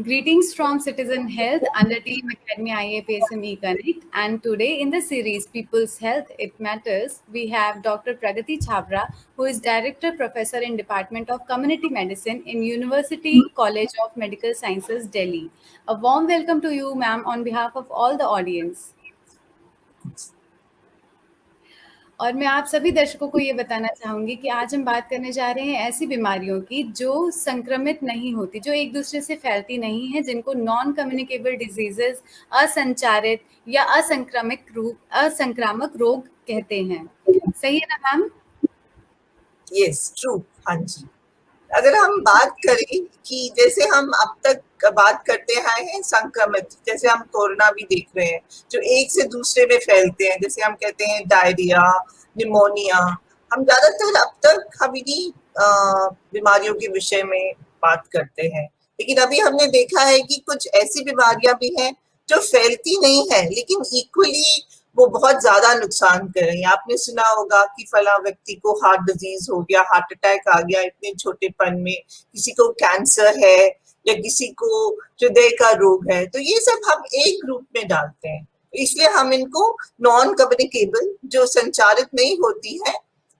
Greetings from Citizen Health under Team Academy IAPSM eConnect. And today in the series People's Health, It Matters, we have Dr. Pragati Chabra, who is Director Professor in Department of Community Medicine in University College of Medical Sciences, Delhi. A warm welcome to you, ma'am, on behalf of all the audience. और मैं आप सभी दर्शकों को ये बताना चाहूँगी कि आज हम बात करने जा रहे हैं ऐसी बीमारियों की जो संक्रमित नहीं होती, जो एक दूसरे से फैलती नहीं है, जिनको नॉन कम्युनिकेबल डिजीजेस, असंचारित या असंक्रामक रोग कहते हैं। सही है ना मैम? Yes, true. हाँ जी। अगर हम बात करें कि जैसे हम अब तक बात करते आए हैं संक्रमित, जैसे हम कोरोना भी देख रहे हैं जो एक से दूसरे में फैलते हैं, जैसे हम कहते हैं डायरिया, निमोनिया। हम ज्यादातर अब तक हम इन्हीं बीमारियों के विषय में बात करते हैं, लेकिन अभी हमने देखा है कि कुछ ऐसी बीमारियां भी हैं जो फैलती नहीं है लेकिन इक्वली वो बहुत ज्यादा नुकसान कर रही है। आपने सुना होगा कि फला व्यक्ति को हार्ट डिजीज हो गया, हार्ट अटैक आ गया इतने छोटेपन में, किसी को कैंसर है या किसी को हृदय का रोग है, तो ये सब हम एक ग्रुप में डालते हैं। इसलिए हम इनको नॉन कम्युनिकेबल, जो संचारित नहीं होती है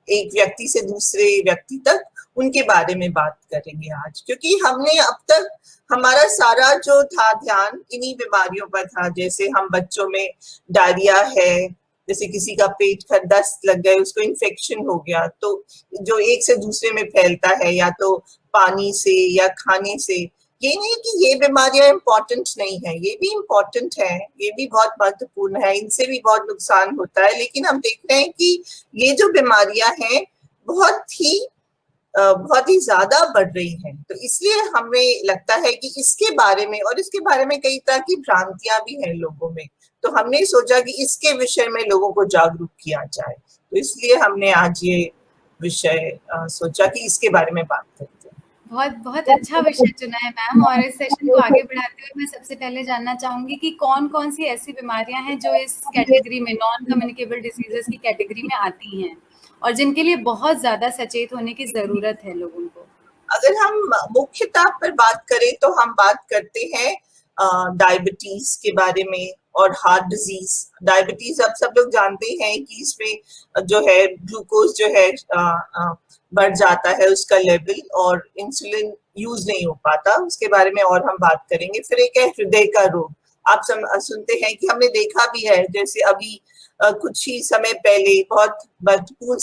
एक व्यक्ति से दूसरे व्यक्ति तक, उनके बारे में बात करेंगे आज। क्योंकि हमने अब तक हमारा सारा जो था ध्यान इन्हीं बीमारियों पर था। जैसे हम बच्चों में डायरिया है, जैसे किसी का पेट का दस्त लग गए, उसको इन्फेक्शन हो गया, तो जो एक से दूसरे में फैलता है या तो पानी से या खाने से। ये नहीं कि ये बीमारियां इम्पोर्टेंट नहीं है, ये भी इम्पोर्टेंट है, ये भी बहुत महत्वपूर्ण है, इनसे भी बहुत नुकसान होता है। लेकिन हम देख रहे हैं कि ये जो बीमारियां हैं बहुत ही ज्यादा बढ़ रही हैं, तो इसलिए हमें लगता है कि इसके बारे में, और इसके बारे में कई तरह की भ्रांतियां भी हैं लोगों में, तो हमने सोचा कि इसके विषय में लोगों को जागरूक किया जाए। तो इसलिए हमने आज ये विषय सोचा कि इसके बारे में बात करते हैं। बहुत अच्छा विषय चुना है मैम। और इस सेशन को आगे बढ़ाते हुए मैं सबसे पहले जानना चाहूंगी कि कौन कौन सी ऐसी बीमारियां हैं जो इस कैटेगरी में, नॉन कम्युनिकेबल डिजीजेस की कैटेगरी में आती हैं और जिनके लिए बहुत ज्यादा सचेत होने की जरूरत है लोगों को। अगर हम मुख्यतः पर बात करें तो हम बात करते हैं डायबिटीज के बारे में और हार्ट डिजीज। डायबिटीज अब सब लोग जानते हैं कि इसमें जो है ग्लूकोज जो है बढ़ जाता है उसका लेवल, और इंसुलिन यूज नहीं हो पाता, उसके बारे में और हम बात करेंगे। फिर एक है हृदय का रोग। आप सुनते हैं कि हमने देखा भी है, जैसे अभी कुछ ही समय पहले बहुत महत्वपूर्ण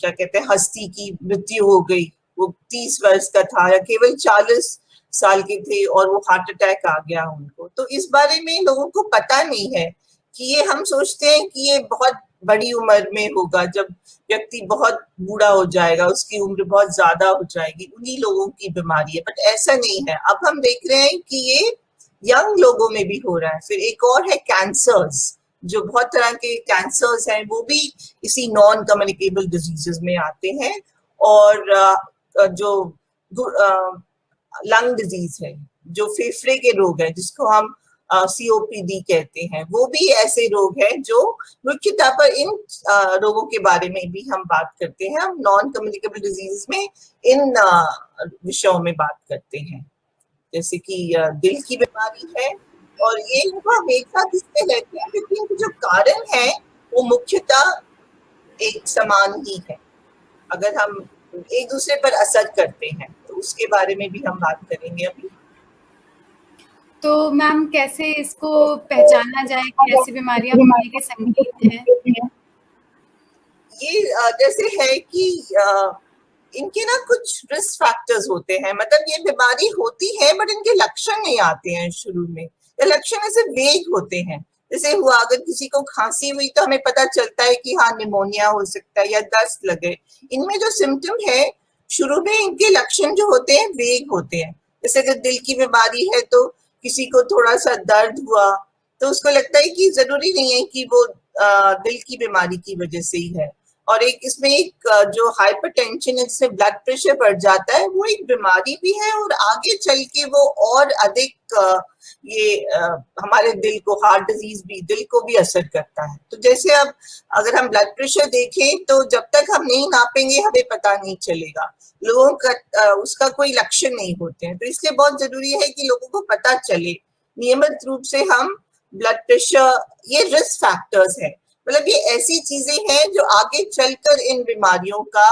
क्या कहते हैं हस्ती की मृत्यु हो गई। वो 30 वर्ष का था या केवल 40 साल के थे और वो हार्ट अटैक आ गया उनको। तो इस बारे में लोगों को पता नहीं है कि ये, हम सोचते हैं कि ये बहुत बड़ी उम्र में होगा, जब व्यक्ति बहुत बूढ़ा हो जाएगा, उसकी उम्र बहुत ज्यादा हो जाएगी, उन्हीं लोगों की बीमारी है, बट ऐसा नहीं है। अब हम देख रहे हैं कि ये यंग लोगों में भी हो रहा है। फिर एक और है कैंसर्स, जो बहुत तरह के कैंसर्स हैं, वो भी इसी नॉन कम्युनिकेबल डिजीजेस में आते हैं। और जो लंग डिजीज है, जो फेफड़े के रोग है, जिसको हम COPD कहते हैं, वो भी ऐसे रोग हैं जो मुख्यतः पर इन रोगों के बारे में भी हम बात करते हैं। हम नॉन कम्युनिकेबल डिजीज में इन विषयों में बात करते हैं, जैसे कि दिल की बीमारी है, और ये हम एक साथ इसमें रहते हैं क्योंकि इनके जो कारण है वो मुख्यतः एक समान ही है। अगर हम एक दूसरे पर असर करते हैं तो उसके बारे में भी हम बात करेंगे अभी। तो मैम कैसे इसको पहचाना जाए कि ऐसी बीमारियां होने के संकेत हैं? ये जैसे है कि इनके ना कुछ रिस्क फैक्टर्स होते हैं, मतलब ये बीमारी होती है बट इनके लक्षण नहीं आते हैं शुरू में, या लक्षण ऐसे वेग होते हैं। जैसे हुआ, अगर किसी को खांसी हुई तो हमें पता चलता है कि हाँ निमोनिया हो सकता है या दस्त लगे। इनमें जो सिम्टम है शुरू में, इनके लक्षण जो होते हैं वेग होते हैं। जैसे अगर दिल की बीमारी है तो किसी को थोड़ा सा दर्द हुआ तो उसको लगता है कि जरूरी नहीं है कि वो दिल की बीमारी की वजह से ही है। और एक इसमें एक जो हाइपरटेंशन है जिसमें ब्लड प्रेशर बढ़ जाता है, वो एक बीमारी भी है और आगे चल के वो और अधिक ये हमारे दिल को, हार्ट डिजीज भी, दिल को भी असर करता है। तो जैसे अब अगर हम ब्लड प्रेशर देखें तो जब तक हम नहीं नापेंगे हमें पता नहीं चलेगा, लोगों का उसका कोई लक्षण नहीं होते हैं। तो इसलिए बहुत जरूरी है कि लोगों को पता चले, नियमित रूप से हम ब्लड प्रेशर, ये रिस्क फैक्टर्स है, मतलब ये ऐसी चीजें हैं जो आगे चलकर इन बीमारियों का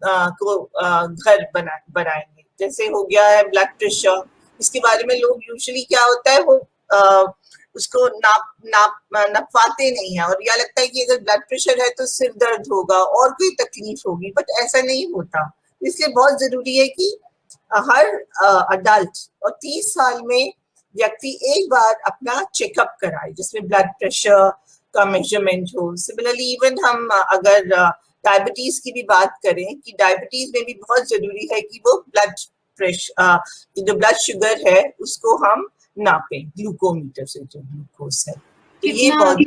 घर बनाएंगे। जैसे हो गया है ब्लड प्रेशर, इसके बारे में लोग यूजुअली क्या होता है वो उसको नपवाते नहीं है, और यह लगता है कि अगर ब्लड प्रेशर है तो सिर दर्द होगा और कोई तकलीफ होगी, बट ऐसा नहीं होता। इसलिए बहुत जरूरी है कि हर अडल्ट और 30 साल में व्यक्ति एक बार अपना चेकअप कराए जिसमें ब्लड प्रेशर का मेजरमेंट हो। सिमिलरली इवन हम अगर डायबिटीज की भी बात करें कि डायबिटीज में भी बहुत जरूरी है कि वो ब्लड प्रेशर, जो ब्लड शुगर है उसको हम नापें ग्लूकोमीटर से, जो ग्लूकोज है। तो ये बहुत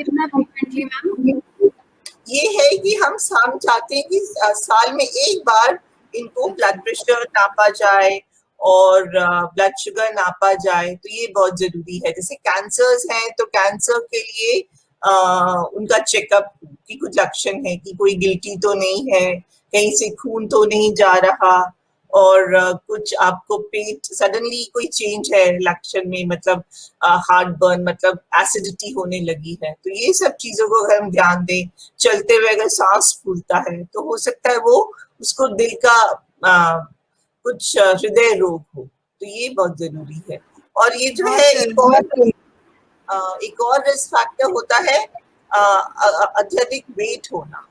ये है कि हम चाहते हैं कि साल में एक बार इनको ब्लड प्रेशर नापा जाए और ब्लड शुगर नापा जाए, तो ये बहुत जरूरी है। जैसे कैंसर्स हैं तो कैंसर के लिए उनका चेकअप की कुछ लक्षण है कि कोई गिल्टी तो नहीं है, कहीं से खून तो नहीं जा रहा, और कुछ आपको पेट सडनली कोई चेंज है लक्षण में, मतलब हार्ट बर्न, मतलब एसिडिटी होने लगी है, तो ये सब चीजों को अगर हम ध्यान दें। चलते हुए अगर सांस फूलता है तो हो सकता है वो उसको दिल का कुछ हृदय रोग हो, तो ये बहुत जरूरी है। और ये जो है एक और रिस्क फैक्टर होता है अत्यधिक वेट होना,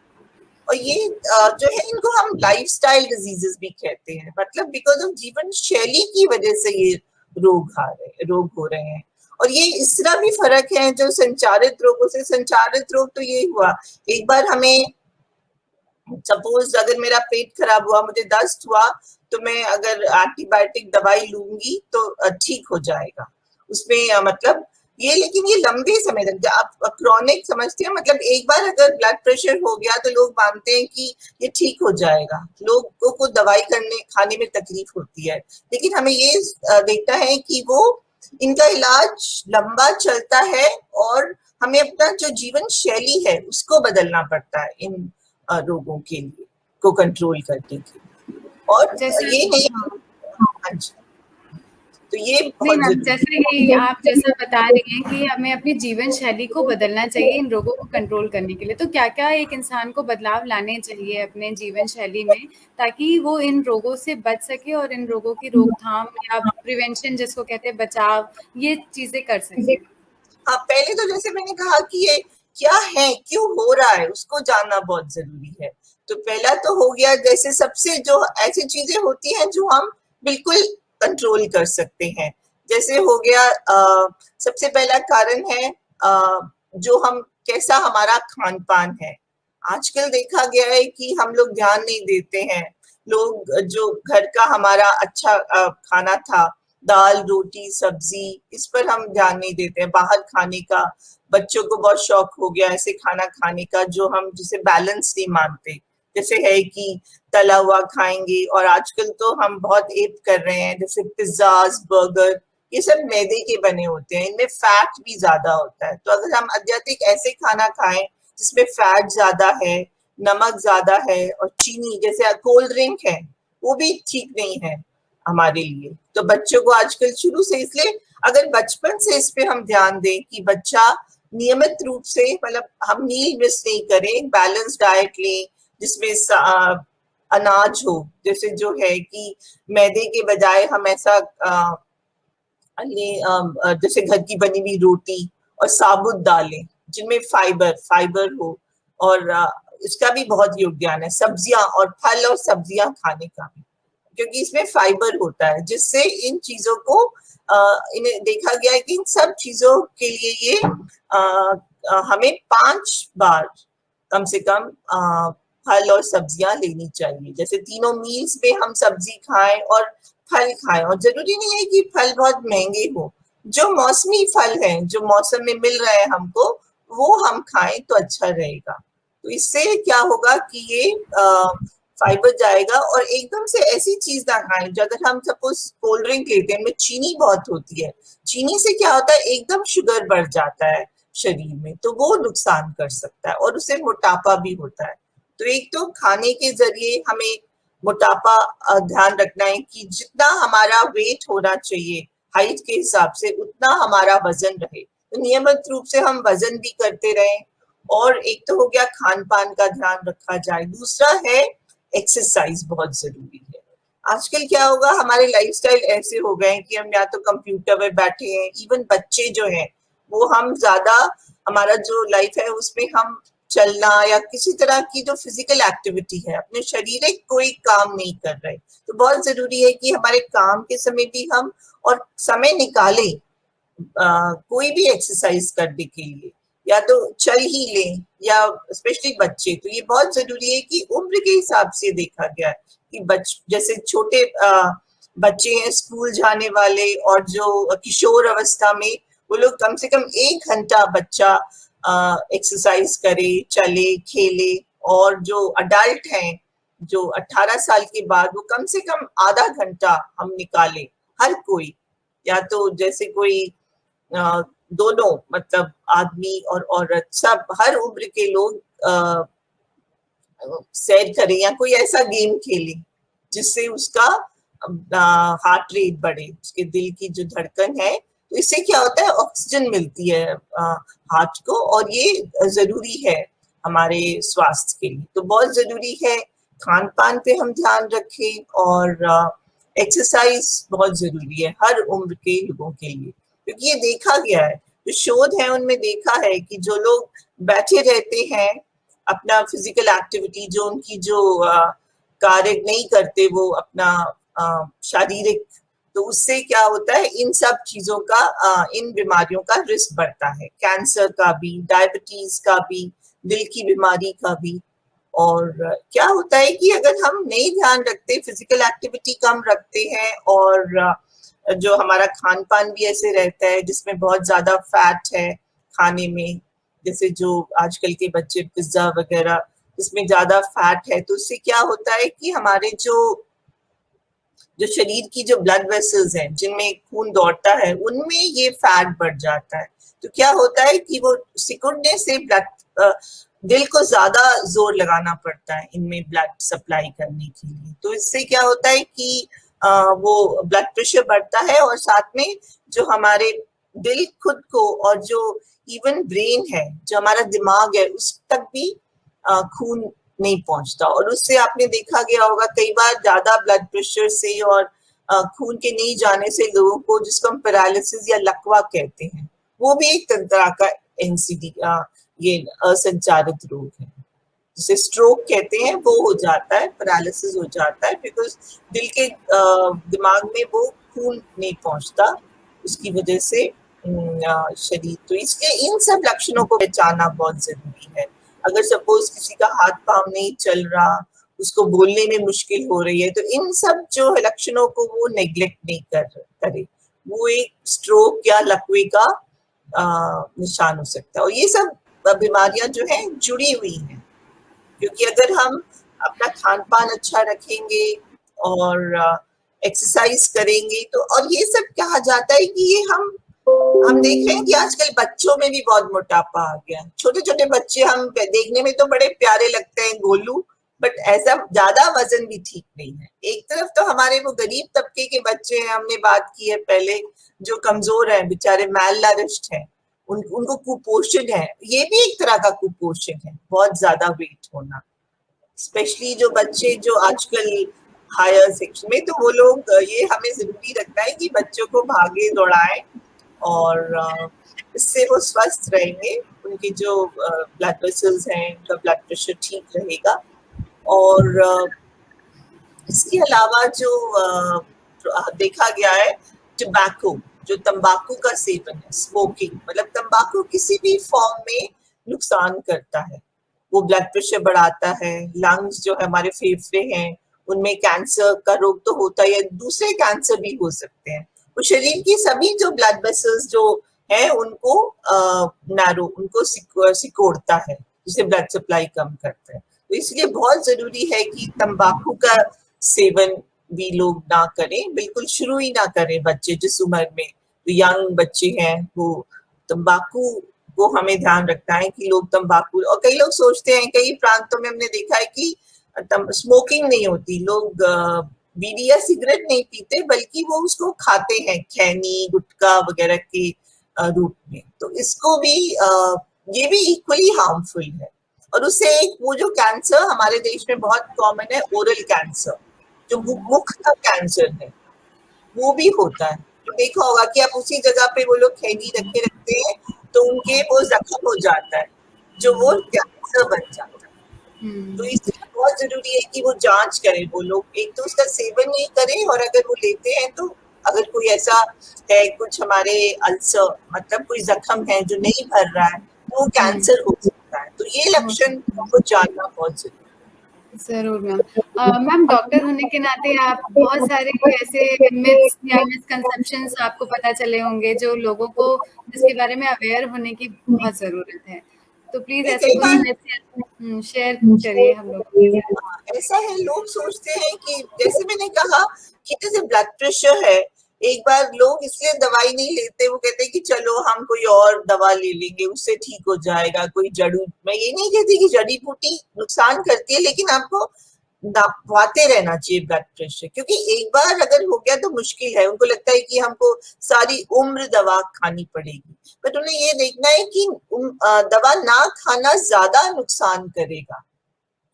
और ये जो है इनको हम लाइफस्टाइल डिजीजेस भी कहते हैं, मतलब बिकॉज ऑफ जीवन शैली की वजह से ये रोग हो रहे हैं। और ये इस तरह भी फर्क है जो संचारित रोगों से। संचारित रोग तो ये हुआ, एक बार हमें सपोज अगर मेरा पेट खराब हुआ, मुझे दस्त हुआ, तो मैं अगर एंटीबायोटिक दवाई लूंगी तो ठीक हो जाएगा उसमें, मतलब ये, लेकिन ये लंबे समय तक आप क्रॉनिक समझते हैं, मतलब एक बार अगर ब्लड प्रेशर हो गया तो लोग मानते हैं कि ये ठीक हो जाएगा, लोगों को दवाई खाने में तकलीफ होती है, लेकिन हमें ये देखना है कि वो इनका इलाज लंबा चलता है और हमें अपना जो जीवन शैली है उसको बदलना पड़ता है इन रोगों के लिए, को कंट्रोल करने के लिए। और ये नहीं, हाँ जी, तो ये नहीं मैम, जैसे कि आप जैसा बता रही हैं कि हमें अपनी जीवन शैली को बदलना चाहिए इन रोगों को कंट्रोल करने के लिए, तो क्या क्या एक इंसान को बदलाव लाने चाहिए अपने जीवन शैली में ताकि वो इन रोगों से बच सके और इन रोगों की रोकथाम या प्रिवेंशन जिसको कहते हैं बचाव, ये चीजें कर सके? हाँ, पहले तो जैसे मैंने कहा कि ये क्या है, क्यों हो रहा है, उसको जानना बहुत जरूरी है। तो पहला तो हो गया, जैसे सबसे जो ऐसी चीजें होती हैं जो हम बिल्कुल कंट्रोल कर सकते हैं, जैसे हो गया सबसे पहला कारण है जो हम कैसा हमारा खान पान है। आजकल देखा गया है कि हम लोग ध्यान नहीं देते हैं, लोग जो घर का हमारा अच्छा खाना था, दाल रोटी सब्जी, इस पर हम ध्यान नहीं देते हैं। बाहर खाने का बच्चों को बहुत शौक हो गया ऐसे खाना खाने का जो हम जिसे बैलेंस नहीं मानते, जैसे है कि तला हुआ खाएंगे, और आजकल तो हम बहुत एप कर रहे हैं, जैसे पिज्जाज बर्गर, ये सब मैदे के बने होते हैं, इनमें फैट भी ज्यादा होता है। तो अगर हम अत्यधिक ऐसे खाना खाएं जिसमें फैट ज्यादा है, नमक ज्यादा है, और चीनी, जैसे कोल्ड ड्रिंक है, वो भी ठीक नहीं है हमारे लिए। तो बच्चों को आजकल शुरू से, इसलिए अगर बचपन से इस पे हम ध्यान दें कि बच्चा नियमित रूप से, मतलब हम मील मिस नहीं करें, बैलेंस डाइट लें जिसमें अनाज हो, जैसे जो है कि मैदे के बजाय हम ऐसा जैसे घर की बनी हुई रोटी और साबुत दालें जिनमें फाइबर हो, और इसका भी बहुत योगदान है। सब्जियां और फल और सब्जियां खाने का भी, क्योंकि इसमें फाइबर होता है, जिससे इन चीजों को इन्हें देखा गया है कि इन सब चीजों के लिए ये हमें 5 बार कम से कम फल और सब्जियां लेनी चाहिए। जैसे तीनों मील्स में हम सब्जी खाएं और फल खाएं, और जरूरी नहीं है कि फल बहुत महंगे हो, जो मौसमी फल हैं जो मौसम में मिल रहे हैं हमको, वो हम खाएं तो अच्छा रहेगा। तो इससे क्या होगा कि ये फाइबर जाएगा। और एकदम से ऐसी चीज ना खाएं, जो अगर हम सपोज कोल्ड ड्रिंक लेते हैं, इनमें चीनी बहुत होती है, चीनी से क्या होता है एकदम शुगर बढ़ जाता है शरीर में, तो वो नुकसान कर सकता है और उससे मोटापा भी होता है। तो एक तो खाने के जरिए हमें मोटापा ध्यान रखना है कि जितना हमारा वेट होना चाहिए हाइट के हिसाब से उतना हमारा वजन रहे, तो नियमित रूप से हम वजन भी करते रहें। और एक तो हो गया खान पान का ध्यान रखा जाए, दूसरा है एक्सरसाइज बहुत जरूरी है। आजकल क्या होगा, हमारे लाइफस्टाइल ऐसे हो गए हैं कि हम या तो कंप्यूटर पे बैठे हैं, इवन बच्चे जो हैं वो हम ज्यादा, हमारा जो लाइफ है उसमें हम चलना या किसी तरह की जो फिजिकल एक्टिविटी है, अपने शारीरिक कोई काम नहीं कर रहे। तो बहुत जरूरी है कि हमारे काम के समय भी हम और समय निकालें कोई भी एक्सरसाइज करने के लिए, या तो चल ही लें, या स्पेशली बच्चे, तो ये बहुत जरूरी है कि उम्र के हिसाब से देखा गया है कि जैसे छोटे बच्चे हैं स्कूल जाने वाले और जो किशोर अवस्था में, वो लोग कम से कम 1 घंटा बच्चा एक्सरसाइज करे, चले, खेले। और जो अडल्ट हैं जो 18 साल के बाद, वो कम से कम आधा घंटा हम निकालें, हर कोई, या तो जैसे कोई दोनों, मतलब आदमी और औरत, सब हर उम्र के लोग सैर करें या कोई ऐसा गेम खेले जिससे उसका हार्ट रेट बढ़े, उसके दिल की जो धड़कन है, तो इससे क्या होता है ऑक्सीजन मिलती है हार्ट को, और ये जरूरी है हमारे स्वास्थ्य के लिए। तो बहुत जरूरी है खान पान पे हम ध्यान रखें, और एक्सरसाइज बहुत जरूरी है हर उम्र के लोगों के लिए, क्योंकि ये देखा गया है, जो शोध है उनमें देखा है कि जो लोग बैठे रहते हैं, अपना फिजिकल एक्टिविटी जो उनकी जो कार्य नहीं करते, वो अपना शारीरिक, तो उससे क्या होता है इन सब चीजों का, इन बीमारियों का रिस्क बढ़ता है, कैंसर का भी, डायबिटीज का भी, दिल की बीमारी का भी। और क्या होता है कि अगर हम नहीं ध्यान रखते, फिजिकल एक्टिविटी कम रखते हैं, और जो हमारा खान पान भी ऐसे रहता है जिसमें बहुत ज्यादा फैट है खाने में, जैसे जो आजकल के बच्चे पिज्जा वगैरह, इसमें ज्यादा फैट है, तो उससे क्या होता है कि हमारे जो जो शरीर की जो ब्लड वेसल्स हैं जिनमें खून दौड़ता है, उनमें ये फैट बढ़ जाता है। तो क्या होता है कि वो सिकुड़ने से ब्लड, दिल को ज्यादा जोर लगाना पड़ता है इनमें ब्लड सप्लाई करने के लिए। तो इससे क्या होता है कि वो ब्लड प्रेशर बढ़ता है, और साथ में जो हमारे दिल खुद को, और जो इवन ब्रेन है, जो हमारा दिमाग है, उस तक भी खून नहीं पहुंचता। और उससे आपने देखा गया होगा कई बार ज्यादा ब्लड प्रेशर से और खून के नहीं जाने से लोगों को, जिसको हम पैरालिसिस या लकवा कहते हैं, वो भी एक तरह का एनसीडी, ये असंचारित रोग है जिसे स्ट्रोक कहते हैं, वो हो जाता है, पैरालिसिस हो जाता है, बिकॉज दिल के दिमाग में वो खून नहीं पहुंचता, उसकी वजह से शरीर। तो इसके इन सब लक्षणों को पहचानना बहुत जरूरी है। अगर सपोज किसी का हाथ पांव नहीं चल रहा, उसको बोलने में मुश्किल हो रही है, तो इन सब जो लक्षणों को वो नेग्लेक्ट नहीं करे, वो एक स्ट्रोक या लकवे का निशान हो सकता है। और ये सब बीमारियां जो हैं जुड़ी हुई हैं, क्योंकि अगर हम अपना खान पान अच्छा रखेंगे और एक्सरसाइज करेंगे, तो और ये सब कहा जाता है कि ये हम देख रहे हैं कि आजकल बच्चों में भी बहुत मोटापा आ गया। छोटे छोटे बच्चे हम देखने में तो बड़े प्यारे लगते हैं, गोलू, बट ऐसा ज्यादा वजन भी ठीक नहीं है। एक तरफ तो हमारे वो गरीब तबके के बच्चे हैं, हमने बात की है पहले, जो कमजोर हैं, बेचारे मैल नरिश्ड हैं, उनको कुपोषण है, ये भी एक तरह का कुपोषण है, बहुत ज्यादा वेट होना। स्पेशली जो बच्चे जो आजकल हायर सेक्शन में, तो वो लोग, ये हमें जरूरी रखना है कि बच्चों को भागे दौड़ाएं, और इससे वो स्वस्थ रहेंगे, उनकी जो ब्लड वेसल्स हैं, उनका ब्लड प्रेशर ठीक रहेगा। और इसके अलावा जो देखा गया है, टबैको, जो तंबाकू का सेवन है, स्मोकिंग, मतलब तंबाकू किसी भी फॉर्म में नुकसान करता है। वो ब्लड प्रेशर बढ़ाता है, लंग्स जो है हमारे फेफड़े हैं, उनमें कैंसर का रोग तो होता है, दूसरे कैंसर भी हो सकते हैं। वो शरीर की सभी जो ब्लड वेसल्स जो है उनको नैरो, उनको सिकोड़ता है, जिससे ब्लड सप्लाई कम करता है। तो इसलिए बहुत जरूरी है कि तंबाकू का सेवन भी लोग ना करें, बिल्कुल शुरू ही ना करें बच्चे जिस उम्र में, तो यंग बच्चे हैं वो तंबाकू को हमें ध्यान रखना है कि लोग तंबाकू, और कई लोग सोचते हैं, कई प्रांतों में हमने देखा है कि स्मोकिंग नहीं होती, लोग बीड़ी या सिगरेट नहीं पीते बल्कि वो उसको खाते हैं खैनी गुटखा वगैरह के रूप में। तो इसको भी ये भी इक्वली हार्मफुल है। और उससे एक वो जो कैंसर हमारे देश में बहुत कॉमन है, ओरल कैंसर, जो मुख का कैंसर है, वो भी होता है। तो देखा होगा कि आप उसी जगह पे वो लोग खैनी रखे रखते हैं तो उनके वो जख्म हो जाता है, जो वो कैंसर बन जाता है। तो इसलिए बहुत जरूरी है कि वो जांच करें वो लोग, एक तो उसका सेवन नहीं करें, और अगर वो लेते हैं तो अगर कोई ऐसा है कुछ हमारे अल्सर, मतलब कोई जख्म है जो नहीं भर रहा है, तो वो कैंसर हो सकता है। तो ये लक्षण को जानना बहुत जरूरी है। ज़रूर मैम। मैम डॉक्टर होने के नाते आप बहुत सारे ऐसे मिथ्स या मिसकंसेप्शंस आपको पता चले होंगे जो लोगों को जिसके बारे में अवेयर होने की बहुत ज़रूरत है। तो प्लीज़ ऐसे कई कुछ बार मिथ्स शेयर करिए हम लोगों के साथ। ऐसा है, लोग सोचते हैं कि जैसे मैंने कहा कि जैसे ब्लड प्रेशर है, एक बार लोग इसलिए दवाई नहीं लेते, वो कहते हैं कि चलो हम कोई और दवा ले लेंगे उससे ठीक हो जाएगा, कोई जड़ी, मैं ये नहीं कहती कि जड़ी बूटी नुकसान करती है, लेकिन आपको दबाते रहना चाहिए ब्लड प्रेशर, क्योंकि एक बार अगर हो गया तो मुश्किल है। उनको लगता है कि हमको सारी उम्र दवा खानी पड़ेगी, बट उन्हें ये देखना है कि दवा ना खाना ज्यादा नुकसान करेगा,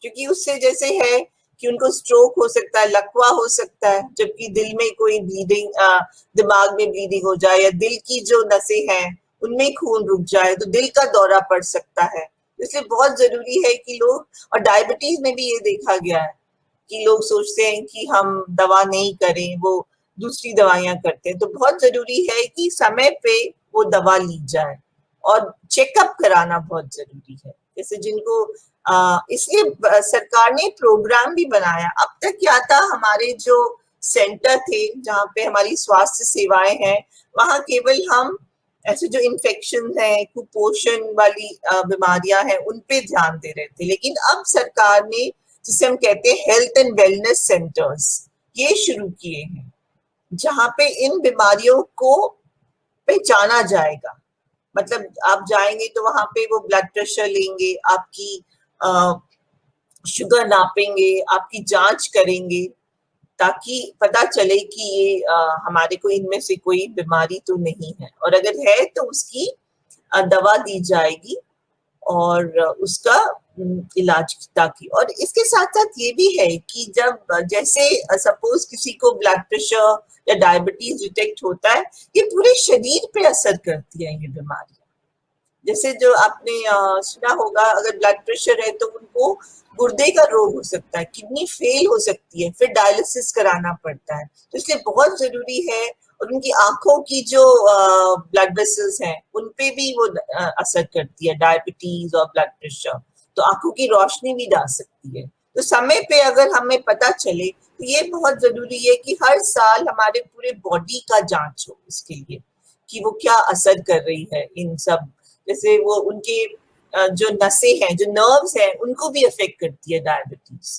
क्योंकि उससे जैसे है कि उनको स्ट्रोक हो सकता है, लकवा हो सकता है, जबकि दिल में कोई ब्लीडिंग, दिमाग में ब्लीडिंग हो जाए, या दिल की जो नसें हैं उनमें खून रुक जाए तो दिल का दौरा पड़ सकता है। इसलिए बहुत जरूरी है कि लोग, और डायबिटीज में भी ये देखा गया है कि लोग सोचते हैं कि हम दवा नहीं करें, वो दूसरी दवाइयां करते हैं। तो बहुत जरूरी है कि समय पे वो दवा ली जाए, और चेकअप कराना बहुत जरूरी है। जैसे जिनको इसलिए सरकार ने प्रोग्राम भी बनाया। अब तक क्या था, हमारे जो सेंटर थे जहाँ पे हमारी स्वास्थ्य सेवाएं हैं, वहां केवल हम ऐसे जो इन्फेक्शन है, कुपोषण वाली बीमारियां हैं, उन पे ध्यान दे रहे थे। लेकिन अब सरकार ने, जिसे हम कहते हैं हेल्थ एंड वेलनेस सेंटर्स, ये शुरू किए हैं, जहाँ पे इन बीमारियों को पहचाना जाएगा। मतलब आप जाएंगे तो वहां पे वो ब्लड प्रेशर लेंगे, आपकी शुगर नापेंगे, आपकी जांच करेंगे, ताकि पता चले कि ये हमारे को इनमें से कोई बीमारी तो नहीं है, और अगर है तो उसकी दवा दी जाएगी और उसका इलाज ताकि। और इसके साथ साथ ये भी है कि जब जैसे सपोज किसी को ब्लड प्रेशर या डायबिटीज डिटेक्ट होता है, ये पूरे शरीर पे असर करती है ये बीमारी। जैसे जो आपने सुना होगा, अगर ब्लड प्रेशर है तो उनको गुर्दे का रोग हो सकता है, किडनी फेल हो सकती है, फिर डायलिसिस कराना पड़ता है। तो इसलिए बहुत जरूरी है, और उनकी आंखों की जो ब्लड वेसल्स हैं उन पे भी वो असर करती है, डायबिटीज और ब्लड प्रेशर, तो आंखों की रोशनी भी जा सकती है। तो समय पे अगर हमें पता चले तो ये बहुत जरूरी है कि हर साल हमारे पूरे बॉडी का जांच हो इसके लिए, कि वो क्या असर कर रही है इन सब, जैसे वो उनके जो नसें हैं, जो नर्व्स हैं, उनको भी अफेक्ट करती है डायबिटीज,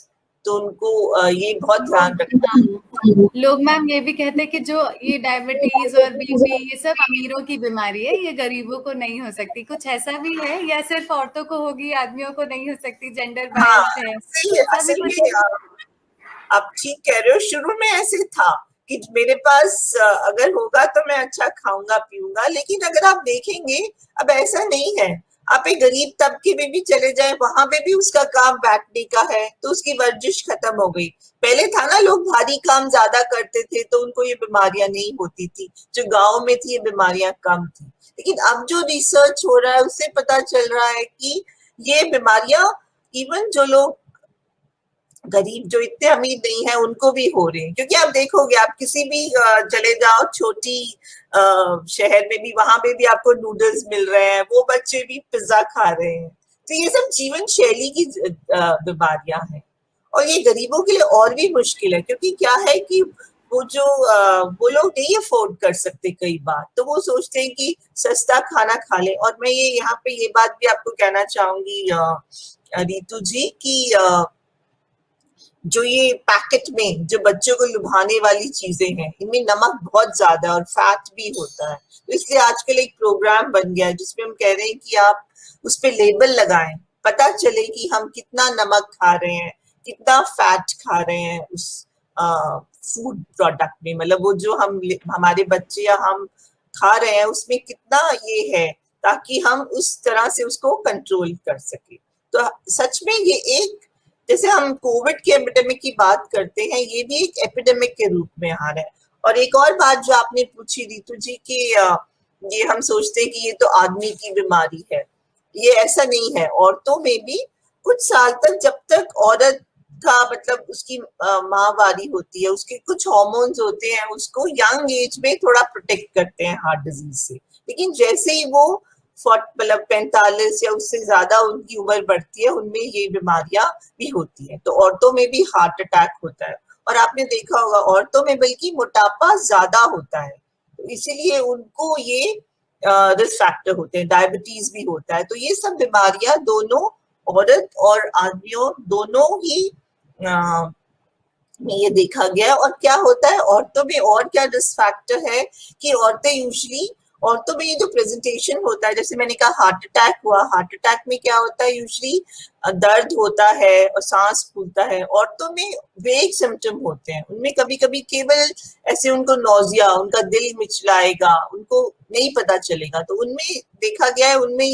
तो उनको ये बहुत ध्यान रखना है। लोग मैम ये भी कहते हैं कि जो ये डायबिटीज और बीपी ये सब अमीरों की बीमारी है, ये गरीबों को नहीं हो सकती। कुछ ऐसा भी है या सिर्फ औरतों को होगी, आदमियों को नहीं हो सकती? जेंडर हाँ, बायस्ड है, सही है, ऐसा भी असल कुछ? में आप ठीक कह रहे हो। शुरू में ऐसे था कि मेरे पास अगर होगा तो मैं अच्छा खाऊंगा पीऊंगा, लेकिन अगर आप देखेंगे अब ऐसा नहीं है। आप एक गरीब तबके में भी चले जाए, वहां पे भी उसका काम बैठने का है, तो उसकी वर्जिश खत्म हो गई। पहले था ना, लोग भारी काम ज्यादा करते थे तो उनको ये बीमारियां नहीं होती थी, जो गांव में थी ये बीमारियां कम थी। लेकिन अब जो रिसर्च हो रहा है उससे पता चल रहा है कि ये बीमारियां इवन जो लोग गरीब, जो इतने अमीर नहीं है, उनको भी हो रहे हैं। क्योंकि आप देखोगे, आप किसी भी चले जाओ छोटी शहर में भी, वहां पे भी आपको नूडल्स मिल रहे हैं, वो बच्चे भी पिज्जा खा रहे हैं। तो ये सब जीवन शैली की बीमारियां हैं, और ये गरीबों के लिए और भी मुश्किल है, क्योंकि क्या है कि वो लोग नहीं अफोर्ड कर सकते कई बार, तो वो सोचते हैं कि सस्ता खाना खा ले। और मैं ये यहाँ पे ये बात भी आपको कहना चाहूंगी रितु जी की जो ये पैकेट में जो बच्चों को लुभाने वाली चीजें हैं, इनमें नमक बहुत ज्यादा है और फैट भी होता है। तो इसलिए आजकल एक प्रोग्राम बन गया है जिसमें हम कह रहे हैं कि आप उस पे लेबल लगाएं, पता चले कि हम कितना नमक खा रहे हैं, कितना फैट खा रहे हैं उस फूड प्रोडक्ट में, मतलब वो जो हमारे बच्चे या हम खा रहे हैं उसमें कितना ये है, ताकि हम उस तरह से उसको कंट्रोल कर सके। तो सच में ये एक, जैसे हम कोविड के एपिडेमिक की बात करते हैं, ये भी एक एपिडेमिक के रूप में आ रहा है। और एक और बात जो आपने पूछी रितु जी की, ये हम सोचते हैं कि ये तो आदमी की बीमारी है, ये ऐसा नहीं है। औरतों में भी कुछ साल तक, जब तक औरत का मतलब उसकी माहवारी होती है, उसके कुछ हार्मोन्स होते हैं, उसको यंग एज में थोड़ा प्रोटेक्ट करते हैं हार्ट डिजीज से। लेकिन जैसे ही वो मतलब 45 या उससे ज्यादा उनकी उम्र बढ़ती है, उनमें ये बीमारियां भी होती हैं। तो औरतों में भी हार्ट अटैक होता है, और आपने देखा होगा औरतों में बल्कि मोटापा ज्यादा होता है, तो इसीलिए उनको ये रिस्क फैक्टर होते हैं, डायबिटीज भी होता है। तो ये सब बीमारियां दोनों औरत और आदमियों दोनों ही में ये देखा गया। और क्या होता है औरतों में, और क्या रिस्क फैक्टर है कि औरतें यूजुअली, औरतों में ये जो प्रेजेंटेशन होता है, जैसे मैंने कहा हार्ट अटैक हुआ, हार्ट अटैक में क्या होता है यूजुअली दर्द होता है और सांस फूलता है। औरतों में वेग सिम्टम होते हैं, उनमें कभी कभी केवल ऐसे उनको नौजिया, उनका दिल मिचलाएगा, उनको नहीं पता चलेगा। तो उनमें देखा गया है, उनमें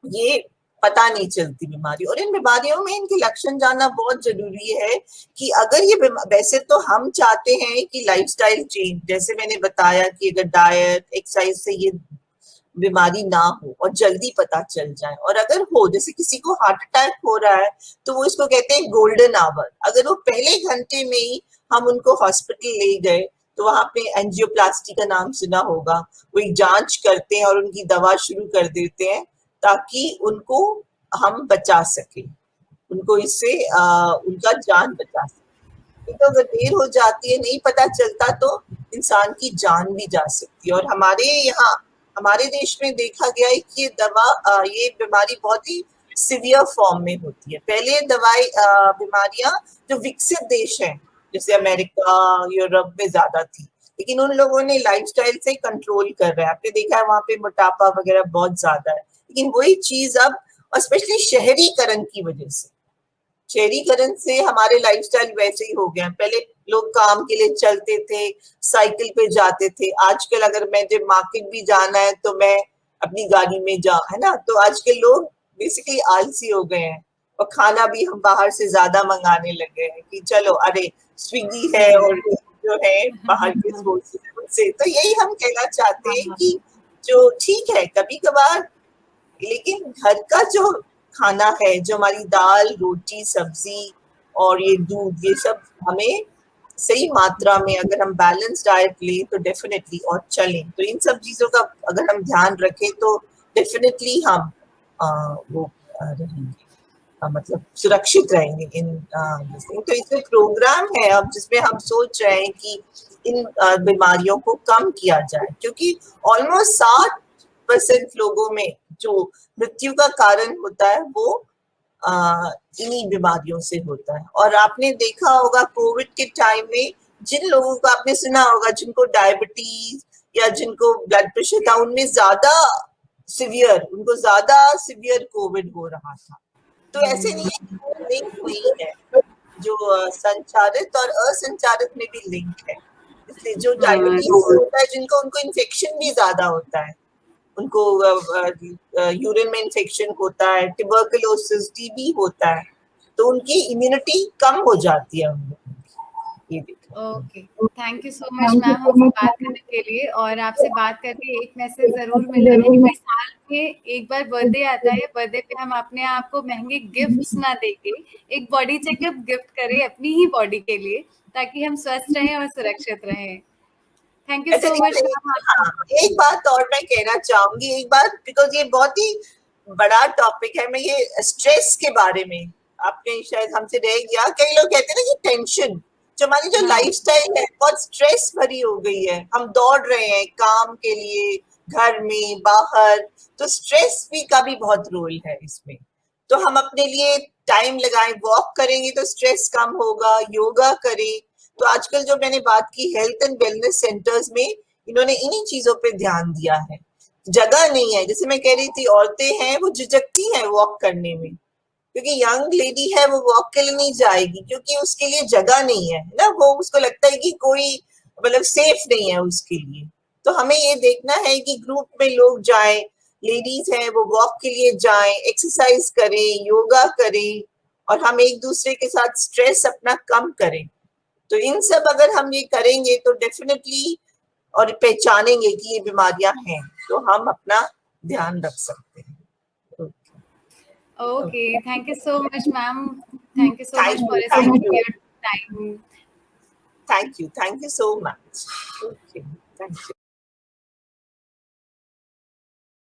ये पता नहीं चलती बीमारी। और इन बीमारियों में इनके लक्षण जानना बहुत जरूरी है कि अगर ये वैसे तो हम चाहते हैं कि लाइफस्टाइल चेंज, जैसे मैंने बताया कि अगर डाइट एक्सरसाइज से ये बीमारी ना हो और जल्दी पता चल जाए। और अगर हो, जैसे किसी को हार्ट अटैक हो रहा है, तो वो इसको कहते हैं गोल्डन आवर। अगर वो पहले घंटे में ही हम उनको हॉस्पिटल ले गए, तो वहां पे एंजियोप्लास्टी का नाम सुना होगा, वो एक जांच करते हैं और उनकी दवा शुरू कर देते हैं ताकि उनको हम बचा सके, उनको इससे उनका जान बचा सके। तो अगर देर हो जाती है, नहीं पता चलता, तो इंसान की जान भी जा सकती है। और हमारे देश में देखा गया है कि ये बीमारी बहुत ही सिवियर फॉर्म में होती है। पहले बीमारियां जो विकसित देश हैं, जैसे अमेरिका यूरोप में ज्यादा थी, लेकिन उन लोगों ने लाइफस्टाइल से कंट्रोल कर रहा है। आपने देखा है वहां पे मोटापा वगैरह बहुत ज्यादा है, लेकिन वही चीज अब, और स्पेशली शहरीकरण की वजह से, शहरीकरण से हमारे लाइफस्टाइल वैसे ही हो गया। पहले लोग काम के लिए चलते थे, साइकिल पे जाते थे। आजकल अगर मैं जब मार्केट भी जाना है तो मैं अपनी गाड़ी में है ना। तो आजकल लोग बेसिकली आलसी हो गए हैं, और खाना भी हम बाहर से ज्यादा मंगाने लगे हैं कि चलो अरे स्विगी है और जो है बाहर के सोर्सेज से। तो यही हम कहना चाहते हैं कि जो ठीक है कभी कभार, लेकिन घर का जो खाना है, जो हमारी दाल रोटी सब्जी और ये दूध, ये सब हमें सही मात्रा में अगर हम बैलेंस डाइट लें तो डेफिनेटली, और चलें तो इन सब चीजों का अगर हम ध्यान रखें तो डेफिनेटली हम वो रहेंगे, मतलब सुरक्षित रहेंगे इन तो इसमें प्रोग्राम है अब जिसमें हम सोच रहे हैं कि इन बीमारियों को कम किया जाए, क्योंकि ऑलमोस्ट 60% लोगों में जो मृत्यु का कारण होता है वो इन्हीं बीमारियों से होता है। और आपने देखा होगा कोविड के टाइम में जिन लोगों को आपने सुना होगा जिनको डायबिटीज या जिनको ब्लड प्रेशर था, उनको ज्यादा सिवियर कोविड हो रहा था। तो ऐसे नहीं है, लिंक नहीं है, जो संचारित और असंचारित में भी लिंक है। इसलिए जो डायबिटीज होता है जिनको, उनको इन्फेक्शन भी ज्यादा होता है, उनको यूरिन में इन्फेक्शन होता है, ट्यूबरकुलोसिस टीबी होता है, तो उनकी इम्यूनिटी कम हो जाती है उन लोगों की। ये देखो। Okay, thank you so much ma'am हमसे बात करने के लिए। और आपसे बात करके एक मैसेज जरूर मिला है कि साल में एक बार बर्थडे आता है, बर्थडे पे हम अपने आप को महंगे गिफ्ट्स ना देके एक बॉडी चेकअप गिफ्ट करें अपनी ही बॉडी के लिए, ताकि हम स्वस्थ रहें और सुरक्षित रहें। Thank you so much. हाँ, एक बात और मैं कहना चाहूंगी, एक बात, बिकॉज ये बहुत ही बड़ा टॉपिक है। मैं ये स्ट्रेस के बारे में, आपने शायद हमसे रह गया, कई लोग कहते हैं ना कि टेंशन, जो हमारी जो हाँ। लाइफस्टाइल है बहुत स्ट्रेस भरी हो गई है, हम दौड़ रहे हैं काम के लिए, घर में, बाहर, तो स्ट्रेस भी का भी बहुत रोल है इसमें। तो हम अपने लिए टाइम लगाएं, वॉक करेंगे तो स्ट्रेस कम होगा, योगा करें। तो आजकल जो मैंने बात की हेल्थ एंड वेलनेस सेंटर्स में, इन्होंने इन्हीं चीजों पे ध्यान दिया है। जगह नहीं है, जैसे मैं कह रही थी, औरतें हैं वो झिझकती हैं वॉक करने में, क्योंकि यंग लेडी है वो वॉक के लिए नहीं जाएगी क्योंकि उसके लिए जगह नहीं है ना, वो उसको लगता है कि कोई मतलब सेफ नहीं है उसके लिए। तो हमें ये देखना है कि ग्रुप में लोग जाएं, लेडीज हैं वो वॉक के लिए जाएं, एक्सरसाइज करें, योगा करें, और हम एक दूसरे के साथ स्ट्रेस अपना कम करें। तो इन सब अगर हम ये करेंगे तो डेफिनेटली, और पहचानेंगे कि ये बीमारियां हैं, तो हम अपना ध्यान रख सकते हैं। Okay, thank you so much, ma'am. Thank you so much Thank for you, thank spending you, your time. thank you so much. Okay, thank you.